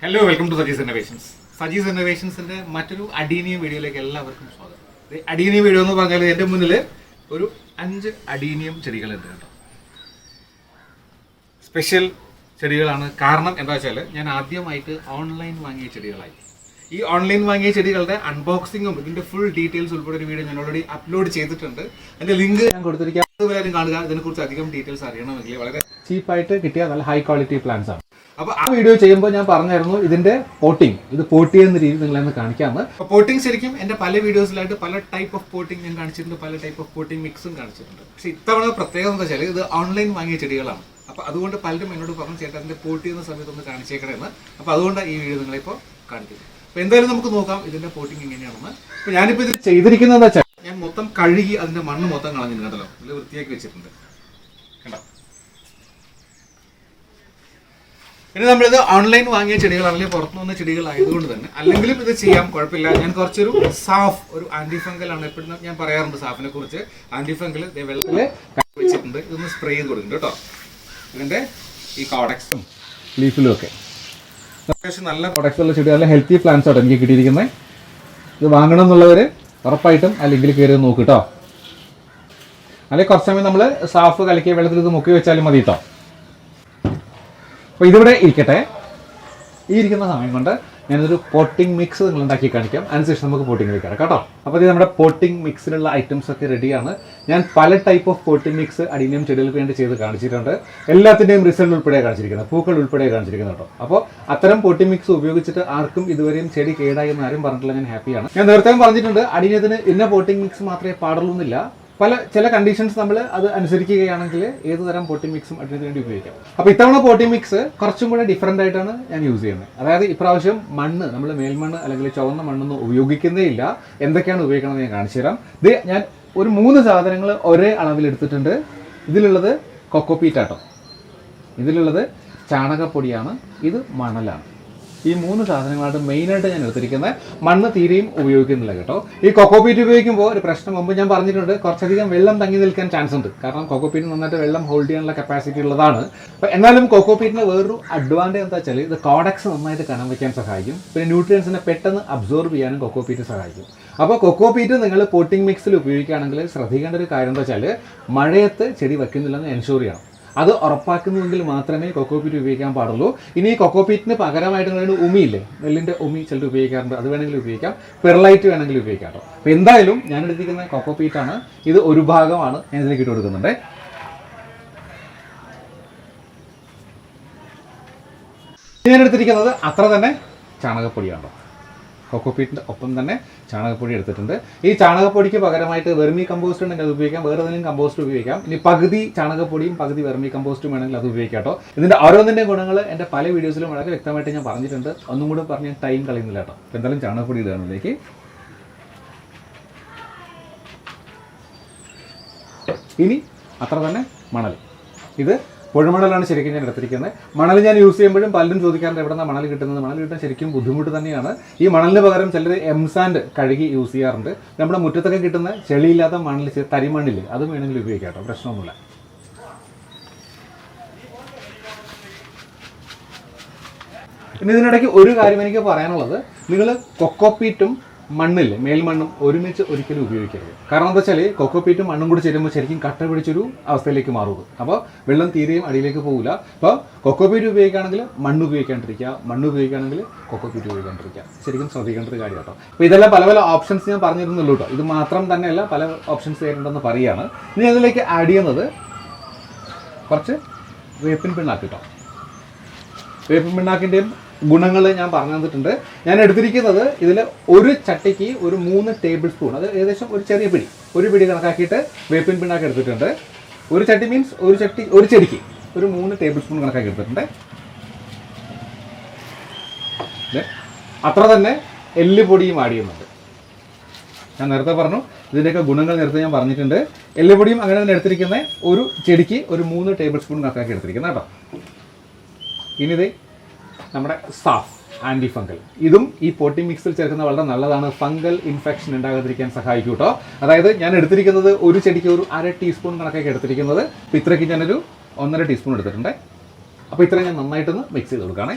Hello welcome to Saji's innovations. Saji's ഇന്നോവേഷൻസിൻ്റെ മറ്റൊരു adenium വീഡിയോയിലേക്ക് എല്ലാവർക്കും സ്വാഗതം. അഡീനിയം വീഡിയോ എന്ന് പറഞ്ഞാൽ എൻ്റെ മുന്നിൽ ഒരു 5 അഡീനിയം ചെടികളുണ്ട് കേട്ടോ. സ്പെഷ്യൽ ചെടികളാണ്. കാരണം എന്താ വെച്ചാൽ ഞാൻ ആദ്യമായിട്ട് ഓൺലൈൻ വാങ്ങിയ ചെടികളായി. ഈ ഓൺലൈൻ വാങ്ങിയ ചെടികളുടെ അൺബോക്സിങ്ങും ഇതിൻ്റെ ഫുൾ ഡീറ്റെയിൽസ് ഉൾപ്പെടെ ഒരു വീഡിയോ ഞാൻ ഓൾറെഡി അപ്ലോഡ് ചെയ്തിട്ടുണ്ട്. അതിൻ്റെ ലിങ്ക് ഞാൻ കൊടുത്തിരിക്കാം. അതുവരെ കാണുക. ഇതിനെക്കുറിച്ച് അധികം ഡീറ്റെയിൽസ് അറിയണമെങ്കിൽ വളരെ ചീപ്പായിട്ട് കിട്ടിയ നല്ല ഹൈ ക്വാളിറ്റി പ്ലാന്റ്സ് ആണ്. അപ്പോൾ ആ വീഡിയോ ചെയ്യുമ്പോൾ ഞാൻ പറഞ്ഞായിരുന്നു ഇതിന്റെ പോട്ടിംഗ്, ഇത് പോട്ട് ചെയ്യുന്ന രീതി നിങ്ങളെന്ന് കാണിക്കാമെന്ന്. അപ്പോൾ പോട്ടിംഗ് ശരിക്കും എൻ്റെ പല വീഡിയോസിലായിട്ട് പല ടൈപ്പ് ഓഫ് പോട്ടിംഗ് ഞാൻ കാണിച്ചിട്ടുണ്ട്, പല ടൈപ്പ് ഓഫ് പോട്ടിംഗ് മിക്സും കാണിച്ചിട്ടുണ്ട്. പക്ഷേ ഇത്തവണ പ്രത്യേകത എന്താ വെച്ചാൽ ഇത് ഓൺലൈൻ വാങ്ങിയ ചെടികളാണ്. അപ്പോൾ അതുകൊണ്ട് പലരും എന്നോട് പറഞ്ഞു ചേട്ടാ അതിൻ്റെ പോട്ട് ചെയ്യുന്ന സമയത്ത് ഒന്ന് കാണിച്ചേക്കണമെന്ന്. അപ്പോൾ അതുകൊണ്ട് ഈ വീഡിയോ നിങ്ങളിപ്പോൾ കാണിക്കുന്നത്. അപ്പോൾ എന്തായാലും നമുക്ക് നോക്കാം ഇതിന്റെ പോട്ടിംഗ് എങ്ങനെയാണെന്ന്. അപ്പോൾ ഞാനിപ്പോൾ ഇത് ചെയ്തിരിക്കുന്നത് എന്താ വെച്ചാൽ ഞാൻ മൊത്തം കഴുകി അതിന്റെ മണ്ണ് മൊത്തം കളഞ്ഞിട്ടുണ്ടല്ലോ, നല്ല വൃത്തിയാക്കി വെച്ചിട്ടുണ്ട് കണ്ടോ. പിന്നെ നമ്മളിത് ഓൺലൈൻ വാങ്ങിയ ചെടികളാണെങ്കിൽ പുറത്തുനിന്ന് വന്ന ചെടികളായതുകൊണ്ട് തന്നെ അല്ലെങ്കിലും ഇത് ചെയ്യാം, കുഴപ്പമില്ല. ഞാൻ കുറച്ചൊരു സാഫ് ഒരു ആന്റി ഫംഗലാണ് എപ്പോഴും ഞാൻ പറയാറുണ്ട് സാഫിനെ കുറിച്ച്. ആന്റി ഫംഗൽ വെള്ളത്തിൽ വെച്ചിട്ടുണ്ട്. ഇതൊന്ന് സ്പ്രേ ചെയ്ത് കൊടുക്കുന്നുണ്ട് കേട്ടോ. ഇതിന്റെ ഈ കോഡക്സും ലീഫിലും ഒക്കെ അത്യാവശ്യം നല്ല പ്രൊഡക്ട്സ് ഉള്ള ചെടി, നല്ല ഹെൽത്തി പ്ലാന്റ്സ് ആട്ടോ എനിക്ക് കിട്ടിയിരിക്കുന്നത്. ഇത് വാങ്ങണം എന്നുള്ളവർ ഉറപ്പായിട്ടും ആ ലിങ്കിൽ കയറി നോക്ക് കേട്ടോ. അല്ലെങ്കിൽ കുറച്ച് സമയം നമ്മൾ സാഫ് കലക്കിയ വെള്ളത്തിൽ ഇത് മുക്കി വെച്ചാലും മതി കേട്ടോ. അപ്പോൾ ഇതിവിടെ ഇരിക്കട്ടെ. ഈ ഇരിക്കുന്ന സമയം കൊണ്ട് ഞാനൊരു പോട്ടിംഗ് മിക്സ് നിങ്ങൾ ഉണ്ടാക്കി കാണിക്കാം. അതിനുശേഷം നമുക്ക് പോട്ടിംഗ് വെക്കാം കേട്ടോ. അപ്പോൾ ഇത് നമ്മുടെ പോട്ടിംഗ് മിക്സിലുള്ള ഐറ്റംസ് ഒക്കെ റെഡിയാണ്. ഞാൻ പല type of potting mix adenium ചെടികൾക്ക് വേണ്ടി ചെയ്ത് കാണിച്ചിട്ടുണ്ട്. എല്ലാത്തിൻ്റെയും റിസൾട്ട് ഉൾപ്പെടെ കാണിച്ചിരിക്കുന്നത്, പൂക്കൾ ഉൾപ്പെടെ കാണിച്ചിരിക്കുന്നത് കേട്ടോ. അപ്പോൾ അത്തരം പോട്ടിംഗ് മിക്സ് ഉപയോഗിച്ചിട്ട് ആർക്കും ഇതുവരെയും ചെടി കേടായി എന്ന് ആരും പറഞ്ഞിട്ടില്ല. ഞാൻ ഹാപ്പിയാണ്. ഞാൻ നേരത്തെ പറഞ്ഞിട്ടുണ്ട് അഡീനിയത്തിന് ഇന്ന പോട്ടിംഗ് മിക്സ് മാത്രമേ പാടുള്ളൂ എന്നില്ല. ചില കണ്ടീഷൻസ് നമ്മൾ അത് അനുസരിക്കുകയാണെങ്കിൽ ഏത് തരം പോട്ടിംഗ് മിക്സും അതിന് വേണ്ടി ഉപയോഗിക്കാം. അപ്പോൾ ഇത്തവണ പോട്ടിംഗ് മിക്സ് കുറച്ചും കൂടെ ഡിഫറൻ്റ് ആയിട്ടാണ് ഞാൻ യൂസ് ചെയ്യുന്നത്. അതായത് ഇപ്രാവശ്യം മണ്ണ് നമ്മൾ മേൽമണ്ണ് അല്ലെങ്കിൽ ചുവന്ന മണ്ണൊന്നും ഉപയോഗിക്കുന്നേ ഇല്ല. എന്തൊക്കെയാണ് ഉപയോഗിക്കണമെന്ന് ഞാൻ കാണിച്ചു തരാം. ഇത് ഞാൻ ഒരു 3 സാധനങ്ങൾ ഒരേ അളവിലെടുത്തിട്ടുണ്ട്. ഇതിലുള്ളത് കൊക്കോപീറ്റാട്ടോ, ഇതിലുള്ളത് ചാണകപ്പൊടിയാണ്, ഇത് മണലാണ്. ഈ 3 സാധനങ്ങളാണ് മെയിനായിട്ട് ഞാൻ എടുത്തിരിക്കുന്നത്. മണ്ണ് തീരെയും ഉപയോഗിക്കുന്നില്ല കേട്ടോ. ഈ കൊക്കോപീറ്റ് ഉപയോഗിക്കുമ്പോൾ ഒരു പ്രശ്നം മുമ്പ് ഞാൻ പറഞ്ഞിട്ടുണ്ട്, കുറച്ചധികം വെള്ളം തങ്ങി നിൽക്കാൻ ചാൻസ് ഉണ്ട്. കാരണം കൊക്കോപീറ്റ് നന്നായിട്ട് വെള്ളം ഹോൾഡ് ചെയ്യാനുള്ള കപ്പാസിറ്റി ഉള്ളതാണ്. അപ്പോൾ എന്നാലും കൊക്കോപീറ്റിന് വേറൊരു അഡ്വാൻറ്റേജ് എന്താ വെച്ചാൽ ഇത് കോഡക്സ് നന്നായിട്ട് കനം വയ്ക്കാൻ സഹായിക്കും. പിന്നെ ന്യൂട്രിയൻസിനെ പെട്ടെന്ന് അബ്സോർബ് ചെയ്യാനും കൊക്കോപീറ്റ് സഹായിക്കും. അപ്പോൾ കൊക്കോപീറ്റ് നിങ്ങൾ പോട്ടിംഗ് മിക്സിൽ ഉപയോഗിക്കുകയാണെങ്കിൽ ശ്രദ്ധിക്കേണ്ട ഒരു കാര്യം എന്താ വെച്ചാൽ മഴയത്ത് ചെടി വയ്ക്കുന്നില്ലെന്ന് എൻഷുർ ചെയ്യണം. അത് ഉറപ്പാക്കുന്നുവെങ്കിൽ മാത്രമേ കൊക്കോപീറ്റ് ഉപയോഗിക്കാൻ പാടുള്ളൂ. ഇനി ഈ കൊക്കോപീറ്റിന് പകരമായിട്ട് നിങ്ങൾ ഉമിയില്ലേ, നെല്ലിൻ്റെ ഉമി ചിലർ ഉപയോഗിക്കാറുണ്ട്, അത് വേണമെങ്കിൽ ഉപയോഗിക്കാം. പെർലൈറ്റ് വേണമെങ്കിൽ ഉപയോഗിക്കാം കേട്ടോ. അപ്പോൾ എന്തായാലും ഞാൻ എടുത്തിരിക്കുന്ന കൊക്കോപീറ്റാണ്. ഇത് ഒരു ഭാഗമാണ് ഞാൻ ഇതിലേക്ക് ഇട്ട് കൊടുക്കുന്നുണ്ട്. ഞാൻ എടുത്തിരിക്കുന്നത് അത്ര തന്നെ ചാണകപ്പൊടിയാണ്. കൊക്കോപീറ്റിൻ്റെ ഒപ്പം തന്നെ ചാണകപ്പൊടി എടുത്തിട്ടുണ്ട്. ഈ ചാണകപ്പൊടിക്ക് പകരമായിട്ട് വെർമി കമ്പോസ്റ്റ് ഉണ്ടെങ്കിൽ അത് ഉപയോഗിക്കാം, വേറെ ഏതെങ്കിലും കമ്പോസ്റ്റ് ഉപയോഗിക്കാം. ഇനി പകുതി ചാണകപ്പൊടിയും പകുതി വെർമി കമ്പോസ്റ്റും വേണമെങ്കിൽ അത് ഉപയോഗിക്കാം കേട്ടോ. ഇതിൻ്റെ ഓരോന്നിൻ്റെ ഗുണങ്ങൾ എൻ്റെ പല വീഡിയോസിലും വളരെ വ്യക്തമായിട്ട് ഞാൻ പറഞ്ഞിട്ടുണ്ട്. ഒന്നും കൂടെ പറഞ്ഞ് ടൈം കളയുന്നില്ല കേട്ടോ. അപ്പോൾ എന്തായാലും ചാണകപ്പൊടി ഇടുകയാണ് ഇതിലേക്ക്. ഇനി അത്ര തന്നെ മണൽ, ഇത് പുഴമണലാണ് ശരിക്കും ഞാൻ എടുത്തിരിക്കുന്നത്. മണൽ ഞാൻ യൂസ് ചെയ്യുമ്പോഴും പലരും ചോദിക്കാറുണ്ട് എവിടെ നിന്നാണ് മണൽ കിട്ടുന്നത്. മണൽ കിട്ടാൻ ശരിക്കും ബുദ്ധിമുട്ട് തന്നെയാണ്. ഈ മണലിന് പകരം ചിലർ എംസാൻഡ് കഴുകി യൂസ് ചെയ്യാറുണ്ട്. നമ്മുടെ മുറ്റത്തൊക്കെ കിട്ടുന്ന ചെളിയില്ലാത്ത മണൽ, തരിമണ്ണിൽ അത് വേണമെങ്കിൽ ഉപയോഗിക്കാം കേട്ടോ, പ്രശ്നമൊന്നുമില്ല. ഇനി ഇതിനിടയ്ക്ക് ഒരു കാര്യം എനിക്ക് പറയാനുള്ളത്, നിങ്ങൾ കൊക്കോപീറ്റും മണ്ണില്ലേ മേൽമണ്ണും ഒരുമിച്ച് ഒരിക്കലും ഉപയോഗിക്കരുത്. കാരണം എന്താ വെച്ചാൽ കൊക്കോപീറ്റും മണ്ണും കൂടി ചേരുമ്പോൾ ശരിക്കും കട്ട പിടിച്ചൊരു അവസ്ഥയിലേക്ക് മാറുന്നത്. അപ്പോൾ വെള്ളം തീരെയും അടിയിലേക്ക് പോകില്ല. അപ്പോൾ കൊക്കോപീറ്റ് ഉപയോഗിക്കുകയാണെങ്കിൽ മണ്ണ് ഉപയോഗിക്കാണ്ടിരിക്കുക, മണ്ണ് ഉപയോഗിക്കുകയാണെങ്കിൽ കൊക്കോപീറ്റ് ഉപയോഗിക്കാണ്ടിരിക്കുക. ശരിക്കും ശ്രദ്ധിക്കേണ്ട ഒരു കാര്യം കേട്ടോ. അപ്പോൾ ഇതെല്ലാം പല പല ഓപ്ഷൻസ് ഞാൻ പറഞ്ഞിരുന്നുള്ളൂ കേട്ടോ. ഇത് മാത്രം തന്നെയല്ല, പല ഓപ്ഷൻസ് വരുന്നുണ്ടെന്ന് പറയുകയാണ്. ഇനി അതിലേക്ക് ആഡ് ചെയ്യുന്നത് കുറച്ച് വേപ്പിൻ പിണ്ണാക്ക് കേട്ടോ. വേപ്പിൻ പിണ്ണാക്കിൻ്റെയും ഗുണങ്ങൾ ഞാൻ പറഞ്ഞു തന്നിട്ടുണ്ട്. ഞാൻ എടുത്തിരിക്കുന്നത് ഇതിൽ ഒരു ചട്ടിക്ക് ഒരു 3 ടേബിൾ സ്പൂൺ, അത് ഏകദേശം ഒരു ചെറിയ പിടി, ഒരു പിടി കണക്കാക്കിയിട്ട് വേപ്പിൻ പിണ്ണാക്ക് എടുത്തിട്ടുണ്ട്. ഒരു ചട്ടി മീൻസ് ഒരു ചെടിക്ക് ഒരു 3 ടേബിൾ സ്പൂൺ കണക്കാക്കി എടുത്തിട്ടുണ്ട്. അത്ര തന്നെ എല്ലുപൊടിയും ആഡ് ചെയ്യുന്നുണ്ട്. ഞാൻ നേരത്തെ പറഞ്ഞു ഇതിൻ്റെയൊക്കെ ഗുണങ്ങൾ നേരത്തെ ഞാൻ പറഞ്ഞിട്ടുണ്ട്. എല്ലുപൊടിയും അങ്ങനെ തന്നെ എടുത്തിരിക്കുന്നത് ഒരു ചെടിക്ക് ഒരു 3 ടേബിൾ സ്പൂൺ കണക്കാക്കി എടുത്തിരിക്കുന്നത് കേട്ടോ. ഇനി ഇത് നമ്മുടെ സാഫ് ആൻറ്റി ഫംഗൽ, ഇതും ഈ പോട്ടിംഗ് മിക്സിൽ ചേർക്കുന്നത് വളരെ നല്ലതാണ്. ഫംഗൽ ഇൻഫെക്ഷൻ ഉണ്ടാകാതിരിക്കാൻ സഹായിക്കും കേട്ടോ. അതായത് ഞാൻ എടുത്തിരിക്കുന്നത് ഒരു ചെടിക്ക് ഒരു 1/2 ടീസ്പൂൺ കണക്കൊക്കെ എടുത്തിരിക്കുന്നത്. അപ്പോൾ ഇത്രയ്ക്ക് ഞാനൊരു 1.5 ടീസ്പൂൺ എടുത്തിട്ടുണ്ട്. അപ്പോൾ ഇത്രയും ഞാൻ നന്നായിട്ടൊന്ന് മിക്സ് ചെയ്ത് കൊടുക്കുകയാണേ.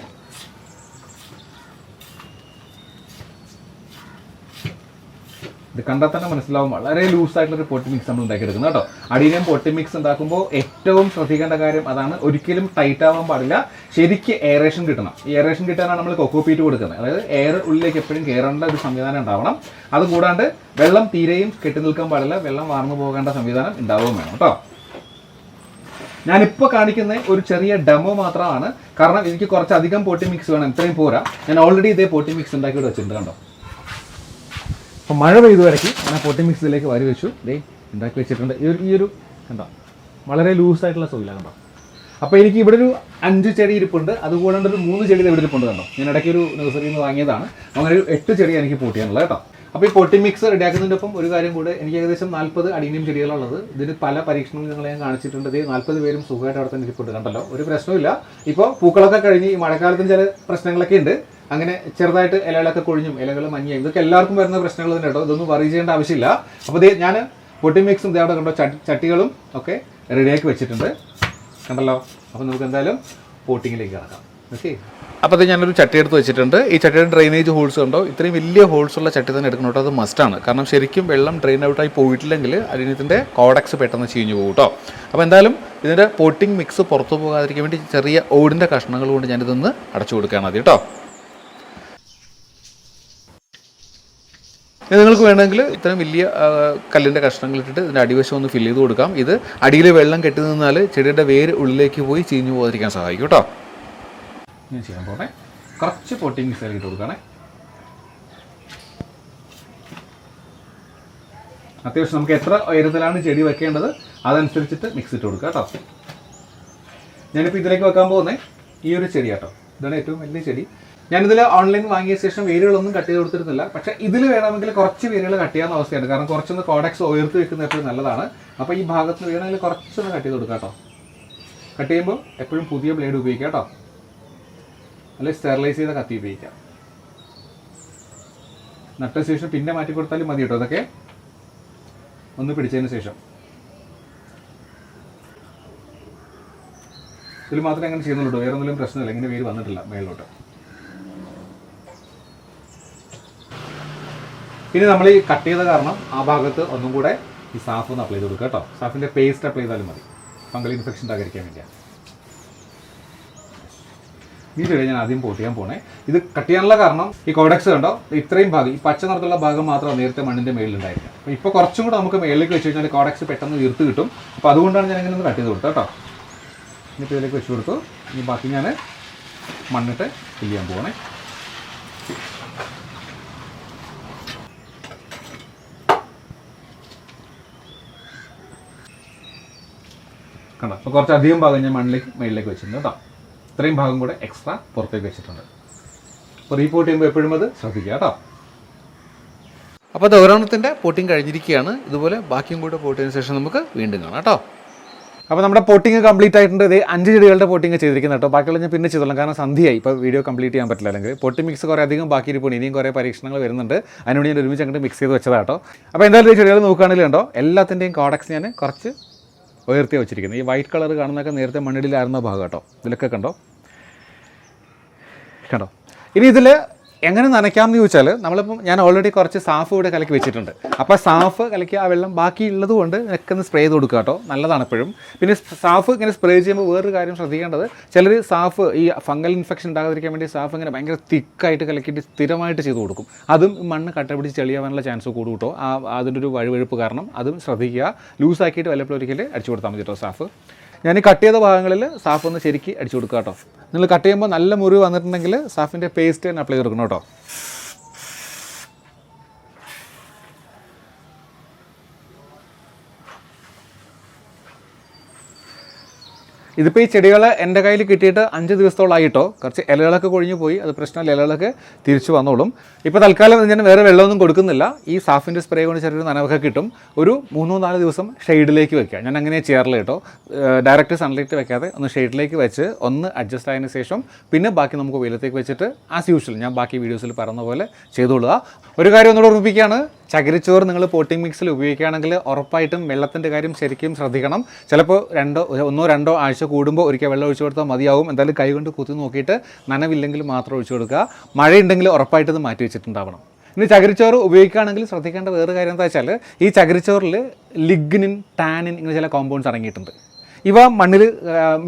ഇത് കണ്ടാൽ തന്നെ മനസ്സിലാവും വളരെ ലൂസായിട്ടുള്ളൊരു പോട്ടി മിക്സ് നമ്മൾ ഉണ്ടാക്കിയെടുക്കുന്നത് കേട്ടോ. അഡീനിയം പോട്ടി മിക്സ് ഉണ്ടാക്കുമ്പോൾ ഏറ്റവും ശ്രദ്ധിക്കേണ്ട കാര്യം അതാണ്, ഒരിക്കലും ടൈറ്റ് ആവാൻ പാടില്ല. ശരിക്ക് എയറേഷൻ കിട്ടണം. ഈ എയറേഷൻ കിട്ടാനാണ് നമ്മൾ കൊക്കോപീറ്റ് കൊടുക്കുന്നത്. അതായത് എയർ ഉള്ളിലേക്ക് എപ്പോഴും കയറേണ്ട ഒരു സംവിധാനം ഉണ്ടാവണം. അതുകൂടാണ്ട് വെള്ളം തീരെയും കെട്ടി നിൽക്കാൻ പാടില്ല, വെള്ളം വാർന്നു പോകേണ്ട സംവിധാനം ഉണ്ടാവുകയും വേണം കേട്ടോ. ഞാനിപ്പോൾ കാണിക്കുന്ന ഒരു ചെറിയ ഡെമോ മാത്രമാണ്, കാരണം എനിക്ക് കുറച്ചധികം പോട്ടി മിക്സ് വേണം, ഇത്രയും പോരാ. ഞാൻ ഓൾറെഡി ഇതേ പോട്ടി മിക്സ് ഉണ്ടാക്കിയിട്ട് വെച്ചിട്ടുണ്ട് കണ്ടോ. അപ്പോൾ മഴ പെയ്തു ഇടയ്ക്ക് ഞാൻ പോട്ടി മിക്സ് ഇതിലേക്ക് വാരി വെച്ചു, ദേ ഉണ്ടാക്കി വെച്ചിട്ടുണ്ട്. ഈ ഒരു കണ്ടോ വളരെ ലൂസായിട്ടുള്ള സോയിലാണ് കണ്ടോ. അപ്പോൾ എനിക്ക് ഇവിടെ ഒരു 5 ചെടി ഇരിപ്പുണ്ട്, അതുകൂടാണ്ട് ഒരു 3 ചെടി ഇവിടെ ഇരിപ്പുണ്ട് കണ്ടോ. ഞാൻ ഇടയ്ക്ക് ഒരു നഴ്സറിയിൽ നിന്ന് വാങ്ങിയതാണ്. അങ്ങനെ ഒരു 8 ചെടി എനിക്ക് പോട്ട് ചെയ്യാനുള്ളത് കേട്ടോ. അപ്പോൾ ഈ പോട്ടി മിക്സ് റെഡിയാക്കുന്നതിൻ്റെ ഒപ്പം ഒരു കാര്യം കൂടെ, എനിക്ക് ഏകദേശം 40 അഡീനിയം ചെടികളുള്ളത്. ഇതിന് പല പരീക്ഷണങ്ങൾ നിങ്ങളെ ഞാൻ കാണിച്ചിട്ടുണ്ട്. ഇത് 40 പേരും സുഖമായിട്ട് അവിടെ തന്നെ ഇരിപ്പുണ്ട് കണ്ടല്ലോ, ഒരു പ്രശ്നമില്ല. ഇപ്പോൾ പൂക്കളൊക്കെ കഴിഞ്ഞ് ഈ മഴക്കാലത്തിന് ചില പ്രശ്നങ്ങളൊക്കെ ഉണ്ട്, അങ്ങനെ ചെറുതായിട്ട് ഇലകളൊക്കെ കൊഴിഞ്ഞും ഇലകൾ മഞ്ഞയും ഇതൊക്കെ എല്ലാവർക്കും വരുന്ന പ്രശ്നങ്ങൾ തന്നെ കേട്ടോ. ഇതൊന്നും വറി ചെയ്യേണ്ട ആവശ്യമില്ല. അപ്പോൾ ഇത് ഞാൻ പൊട്ടി മിക്സും ഇത് അവിടെ കണ്ടോ ചട്ടികളും ഒക്കെ റെഡിയാക്കി വെച്ചിട്ടുണ്ട് കണ്ടല്ലോ. അപ്പോൾ നമുക്ക് എന്തായാലും പോട്ടിങ്ങിലേക്ക് കിടക്കാം. ഓക്കെ, അപ്പോൾ അത് ഞാനൊരു ചട്ടി എടുത്ത് വെച്ചിട്ടുണ്ട്. ഈ ചട്ടിയുടെ ഡ്രെയിനേജ് ഹോൾസ് ഉണ്ടോ, ഇത്രയും വലിയ ഹോൾസ് ഉള്ള ചട്ടി തന്നെ എടുക്കണം കേട്ടോ. അത് മസ്റ്റാണ്, കാരണം ശരിക്കും വെള്ളം ഡ്രെയിൻ ഔട്ടായി പോയിട്ടില്ലെങ്കിൽ അതിനകത്തിൻ്റെ കോഡക്സ് പെട്ടെന്ന് ചീഞ്ഞു പോകും കേട്ടോ. അപ്പോൾ എന്തായാലും ഇതിൻ്റെ പോട്ടിംഗ് മിക്സ് പുറത്തു പോകാതിരിക്കാൻ വേണ്ടി ചെറിയ ഓടിൻ്റെ കഷ്ണങ്ങൾ കൊണ്ട് ഞാനിതൊന്ന് അടച്ചു കൊടുക്കുകയാണ് മതി കേട്ടോ. നിങ്ങൾക്ക് വേണമെങ്കിൽ ഇത്രയും വലിയ കല്ലിൻ്റെ കഷ്ണങ്ങൾ ഇട്ടിട്ട് ഇതിൻ്റെ അടിവശം ഒന്ന് ഫില്ല് ചെയ്ത് കൊടുക്കാം. ഇത് അടിയിൽ വെള്ളം കെട്ടി നിന്നാൽ ചെടിയുടെ വേര് ഉള്ളിലേക്ക് പോയി ചീഞ്ഞു പോകാതിരിക്കാൻ സഹായിക്കും കേട്ടോ. ഞാൻ ചെയ്യാൻ പോകണേ, കുറച്ച് പോട്ടിംഗ് മിക്സ് ഇട്ട് കൊടുക്കണേ. അത്യാവശ്യം നമുക്ക് എത്ര ഉയരത്തിലാണ് ചെടി വെക്കേണ്ടത് അതനുസരിച്ചിട്ട് മിക്സ് ഇട്ട് കൊടുക്കുക കേട്ടോ. ഞാനിപ്പോൾ ഇതിലേക്ക് വെക്കാൻ പോകുന്നത് ഈ ഒരു ചെടി കേട്ടോ. ഇതാണ് ഏറ്റവും വലിയ ചെടി. ഞാനിതിൽ ഓൺലൈൻ വാങ്ങിയ ശേഷം വേരുകളൊന്നും കട്ട് ചെയ്ത് കൊടുത്തിരുന്നില്ല. പക്ഷേ ഇതിൽ വേണമെങ്കിൽ കുറച്ച് വേരുകൾ കട്ട് ചെയ്യാവുന്ന അവസ്ഥയാണ്, കാരണം കുറച്ചൊന്ന് കോഡക്സ് ഉയർത്തി വെക്കുന്നത് എപ്പോഴും നല്ലതാണ്. അപ്പോൾ ഈ ഭാഗത്ത് വേണമെങ്കിൽ കുറച്ചൊന്ന് കട്ട് ചെയ്ത് കൊടുക്കാം കേട്ടോ. കട്ട് ചെയ്യുമ്പോൾ എപ്പോഴും പുതിയ ബ്ലേഡ് ഉപയോഗിക്കാം കേട്ടോ, അല്ലെങ്കിൽ സ്റ്റെറിലൈസ് ചെയ്ത കത്തി ഉപയോഗിക്കാം. നട്ട ശേഷം പിന്നെ മാറ്റി കൊടുത്താലും മതി കേട്ടോ. അതൊക്കെ ഒന്ന് പിടിച്ചതിന് ശേഷം ഇതിൽ മാത്രമേ അങ്ങനെ ചെയ്യുന്നുള്ളൂ, വേറെ ഒന്നും പ്രശ്നമില്ല. ഇങ്ങനെ വേര് വന്നിട്ടില്ല മേളിലോട്ട്. ഇനി നമ്മൾ ഈ കട്ട് ചെയ്ത കാരണം ആ ഭാഗത്ത് ഒന്നും കൂടെ ഈ സാഫ് ഒന്ന് അപ്ലൈ ചെയ്ത് കൊടുക്കുക കേട്ടോ. സാഫിൻ്റെ പേസ്റ്റ് അപ്ലൈ ചെയ്താലും മതി, ഫംഗൽ ഇൻഫെക്ഷൻ ഉണ്ടാകാതിരിക്കാൻ വേണ്ടിയാണ്. ഈ ചെടി ഞാൻ ആദ്യം പോട്ട് ചെയ്യാൻ പോണേ. ഇത് കട്ട് ചെയ്യാനുള്ള കാരണം ഈ കോഡക്സ് കണ്ടോ, ഇത്രയും ഭാഗം ഈ പച്ച നിറത്തുള്ള ഭാഗം മാത്രമാണ് നേരത്തെ മണ്ണിൻ്റെ മേളിലുണ്ടായിരിക്കുക. അപ്പോൾ ഇപ്പോൾ കുറച്ചും കൂടെ നമുക്ക് മേളിലേക്ക് വെച്ച് കഴിഞ്ഞാൽ കോഡക്സ് പെട്ടെന്ന് വീർത്ത് കിട്ടും. അപ്പോൾ അതുകൊണ്ടാണ് ഞാൻ ഇങ്ങനെ ഒന്ന് കട്ട് ചെയ്ത് കൊടുത്തത് കേട്ടോ. എന്നിട്ട് ഇതിലേക്ക് വെച്ച് കൊടുത്തു. ഇനി ബാക്കി ഞാൻ മണ്ണിട്ട് ഫില്ല് ചെയ്യാൻ പോകണേ. കണ്ടോ, അപ്പോൾ കുറച്ചധികം ഭാഗം ഞാൻ മേളിലേക്ക് വെച്ചിട്ടുണ്ട് കേട്ടോ. ഇത്രയും ഭാഗം കൂടെ എക്സ്ട്രാ പുറത്തേക്ക് വെച്ചിട്ടുണ്ട്. അപ്പോൾ റീപോർട്ട് ചെയ്യുമ്പോൾ എപ്പോഴും അത് ശ്രദ്ധിക്കുക കേട്ടോ. അപ്പോൾ അത് ഒരെണ്ണത്തിൻ്റെ പോട്ടിങ് കഴിഞ്ഞിരിക്കുകയാണ്. ഇതുപോലെ ബാക്കിയും കൂടെ പോട്ട് ചെയ്തതിന് ശേഷം നമുക്ക് വീണ്ടും കാണാം കേട്ടോ. അപ്പോൾ നമ്മുടെ പോട്ടിങ് കംപ്ലീറ്റ് ആയിട്ടുണ്ട്. ഇത് 5 ചെടികളുടെ പോട്ടിങ് ചെയ്തിരിക്കുന്നത് കേട്ടോ. ബാക്കിയുള്ള ഞാൻ പിന്നെ ചെയ്തോളാം, കാരണം സന്ധ്യയായി, ഇപ്പോൾ വീഡിയോ കംപ്ലീറ്റ് ചെയ്യാൻ പറ്റില്ല. അല്ലെങ്കിൽ പോട്ടി മിക്സ് കുറേ അധികം ബാക്കി ഇരിപ്പുണ്ട്, ഇനിയും കുറേ പരീക്ഷണങ്ങൾ വരുന്നുണ്ട്. അതിനോട് ഞാൻ ഒരുമിച്ച് അങ്ങോട്ട് മിക്സ് ചെയ്ത് വെച്ചതാണ് കേട്ടോ. അപ്പോൾ എന്തായാലും ഈ ചെടികൾ നോക്കുകയാണെങ്കിൽ ഉണ്ടോ, എല്ലാത്തിൻ്റെയും കോഡക്സ് ഞാൻ കുറച്ച് ഉയർത്തി വെച്ചിരിക്കുന്നത്. ഈ വൈറ്റ് കളർ കാണുന്നതൊക്കെ നേരത്തെ മണ്ണിടിലായിരുന്ന ഭാഗം കേട്ടോ. ഇതിലൊക്കെ കണ്ടോ. ഇനി ഇതിൽ എങ്ങനെ നനയ്ക്കാമെന്ന് ചോദിച്ചാൽ, നമ്മളിപ്പം ഞാൻ ഓൾറെഡി കുറച്ച് സാഫ് ഇവിടെ കലക്കി വെച്ചിട്ടുണ്ട്. അപ്പോൾ സാഫ് കലക്കി ആ വെള്ളം ബാക്കിയുള്ളത് കൊണ്ട് ഒക്കെ ഒന്ന് സ്പ്രേ ചെയ്ത് കൊടുക്കുക കേട്ടോ, നല്ലതാണ് എപ്പോഴും. പിന്നെ സാഫ് ഇങ്ങനെ സ്പ്രേ ചെയ്യുമ്പോൾ വേറൊരു കാര്യം ശ്രദ്ധിക്കേണ്ടത്, ചിലർ സാഫ് ഈ ഫംഗൽ ഇൻഫെക്ഷൻ ഉണ്ടാകാതിരിക്കാൻ വേണ്ടി സാഫ് ഇങ്ങനെ ഭയങ്കര തിക്കായിട്ട് കലക്കിയിട്ട് സ്ഥിരമായിട്ട് ചെയ്ത് കൊടുക്കും. അതും മണ്ണ് കട്ട പിടിച്ച് ചെളിയാവാനുള്ള ചാൻസ് കൂടും കേട്ടോ. അതിൻ്റെ ഒരു വഴുവഴുപ്പ് കാരണം അതും ശ്രദ്ധിക്കുക. ലൂസാക്കിയിട്ട് വല്ലപ്പോഴും ഒരിക്കൽ അടിച്ചു കൊടുത്താൽ മതി കേട്ടോ സാഫ്. ഞാൻ കട്ട് ചെയ്ത ഭാഗങ്ങളിൽ സാഫ് ഒന്ന് ശരിക്ക് അടിച്ചു കൊടുക്കുക കേട്ടോ. നിങ്ങൾ കട്ട് ചെയ്യുമ്പോൾ നല്ല മുറിവ് വന്നിട്ടുണ്ടെങ്കിൽ സാഫിൻ്റെ പേസ്റ്റ് തന്നെ അപ്ലൈ ചെയ്ത് കൊടുക്കണം കേട്ടോ. ഇതിപ്പോൾ ഈ ചെടികൾ എൻ്റെ കയ്യിൽ കിട്ടിയിട്ട് 5 ദിവസത്തോളമായിട്ടോ. കുറച്ച് ഇലകളൊക്കെ കൊഴിഞ്ഞു പോയി, അത് പ്രശ്നമല്ല, ഇലകളൊക്കെ തിരിച്ചു വന്നോളും. ഇപ്പോൾ തൽക്കാലം ഞാൻ വേറെ വെള്ളമൊന്നും കൊടുക്കുന്നില്ല. ഈ സാഫിൻ്റെ സ്പ്രേ കൊണ്ട് ചെറിയൊരു നനവൊക്കെ കിട്ടും. ഒരു 3-4 ദിവസം ഷെയ്ഡിലേക്ക് വെക്കുക. ഞാൻ അങ്ങനെ ചെയ്യാറില്ല കേട്ടോ. ഡയറക്റ്റ് സൺലൈറ്റ് വെക്കാതെ ഒന്ന് ഷെയ്ഡിലേക്ക് വെച്ച് ഒന്ന് അഡ്ജസ്റ്റ് ആയതിനു ശേഷം പിന്നെ ബാക്കി നമുക്ക് വെയിലത്തേക്ക് വെച്ചിട്ട് ആസ് യൂഷ്വൽ ഞാൻ ബാക്കി വീഡിയോസിൽ പറഞ്ഞ പോലെ ചെയ്തോളുക. ഒരു കാര്യം ഒന്നുകൂടെ ഓർമ്മിപ്പിക്കുകയാണ്, ചകിരിച്ചോറ് നിങ്ങൾ പോട്ടിംഗ് മിക്സിൽ ഉപയോഗിക്കുകയാണെങ്കിൽ ഉറപ്പായിട്ടും വെള്ളത്തിൻ്റെ കാര്യം ശരിക്കും ശ്രദ്ധിക്കണം. ചിലപ്പോൾ 1-2 ആഴ്ച കൂടുമ്പോൾ ഒരിക്കൽ വെള്ളം ഒഴിച്ചു കൊടുത്താൽ മതിയാവും. എന്തായാലും കൈ കൊണ്ട് കുത്തി നോക്കിയിട്ട് നനവില്ലെങ്കിൽ മാത്രം ഒഴിച്ചു കൊടുക്കുക. മഴയുണ്ടെങ്കിൽ ഉറപ്പായിട്ട് ഇത് മാറ്റി വെച്ചിട്ടുണ്ടാവണം. ഇനി ചകിരിച്ചോറ് ഉപയോഗിക്കുകയാണെങ്കിൽ ശ്രദ്ധിക്കേണ്ട വേറെ കാര്യം എന്താ വെച്ചാൽ ഈ ചകിരിച്ചോറിൽ ലിഗ്നിൻ, ടാനിൻ ഇങ്ങനെ ചില കോമ്പൗണ്ട്സ് അടങ്ങിയിട്ടുണ്ട്. ഇവ മണ്ണിൽ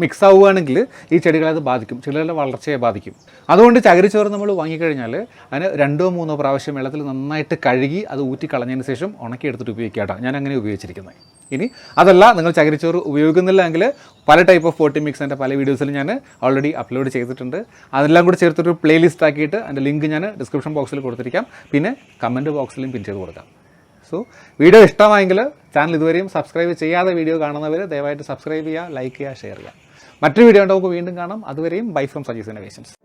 മിക്സ് ആവുകയാണെങ്കിൽ ഈ ചെടികളെ അത് ബാധിക്കും, ചെടികളുടെ വളർച്ചയെ ബാധിക്കും. അതുകൊണ്ട് ചകിരിച്ചോറ് നമ്മൾ വാങ്ങിക്കഴിഞ്ഞാൽ അതിന് 2-3 പ്രാവശ്യം വെള്ളത്തിൽ നന്നായിട്ട് കഴുകി അത് ഊറ്റിക്കളഞ്ഞതിന് ശേഷം ഉണക്കിയെടുത്തിട്ട് ഉപയോഗിക്കുക കേട്ടോ. ഞാൻ അങ്ങനെ ഉപയോഗിച്ചിരിക്കുന്നത്. ഇനി അതല്ല നിങ്ങൾ ചകിരിച്ചോറ് ഉപയോഗിക്കുന്നില്ല എങ്കിൽ പല ടൈപ്പ് ഓഫ് പോട്ടി മിക്സ് എൻ്റെ പല വീഡിയോസിൽ ഞാൻ ഓൾറെഡി അപ്ലോഡ് ചെയ്തിട്ടുണ്ട്. അതെല്ലാം കൂടി ചേർത്തൊരു പ്ലേലിസ്റ്റ് ആക്കിയിട്ട് അതിൻ്റെ ലിങ്ക് ഞാൻ ഡിസ്ക്രിപ്ഷൻ ബോക്സിൽ കൊടുത്തിരിക്കാം, പിന്നെ കമൻറ്റ് ബോക്സിലും പിൻ ചെയ്ത് കൊടുക്കാം. സോ വീഡിയോ ഇഷ്ടമായെങ്കിൽ ചാനൽ ഇതുവരെയും സബ്സ്ക്രൈബ് ചെയ്യാതെ വീഡിയോ കാണുന്നവർ ദയവായിട്ട് സബ്സ്ക്രൈബ് ചെയ്യുക, ലൈക്ക് ചെയ്യുക, ഷെയർ ചെയ്യുക. മറ്റൊരു വീഡിയോ നമുക്ക് വീണ്ടും കാണാം. അതുവരെയും ബൈ ഫ്രം സജീസ് ഇന്നോവേഷൻസ്.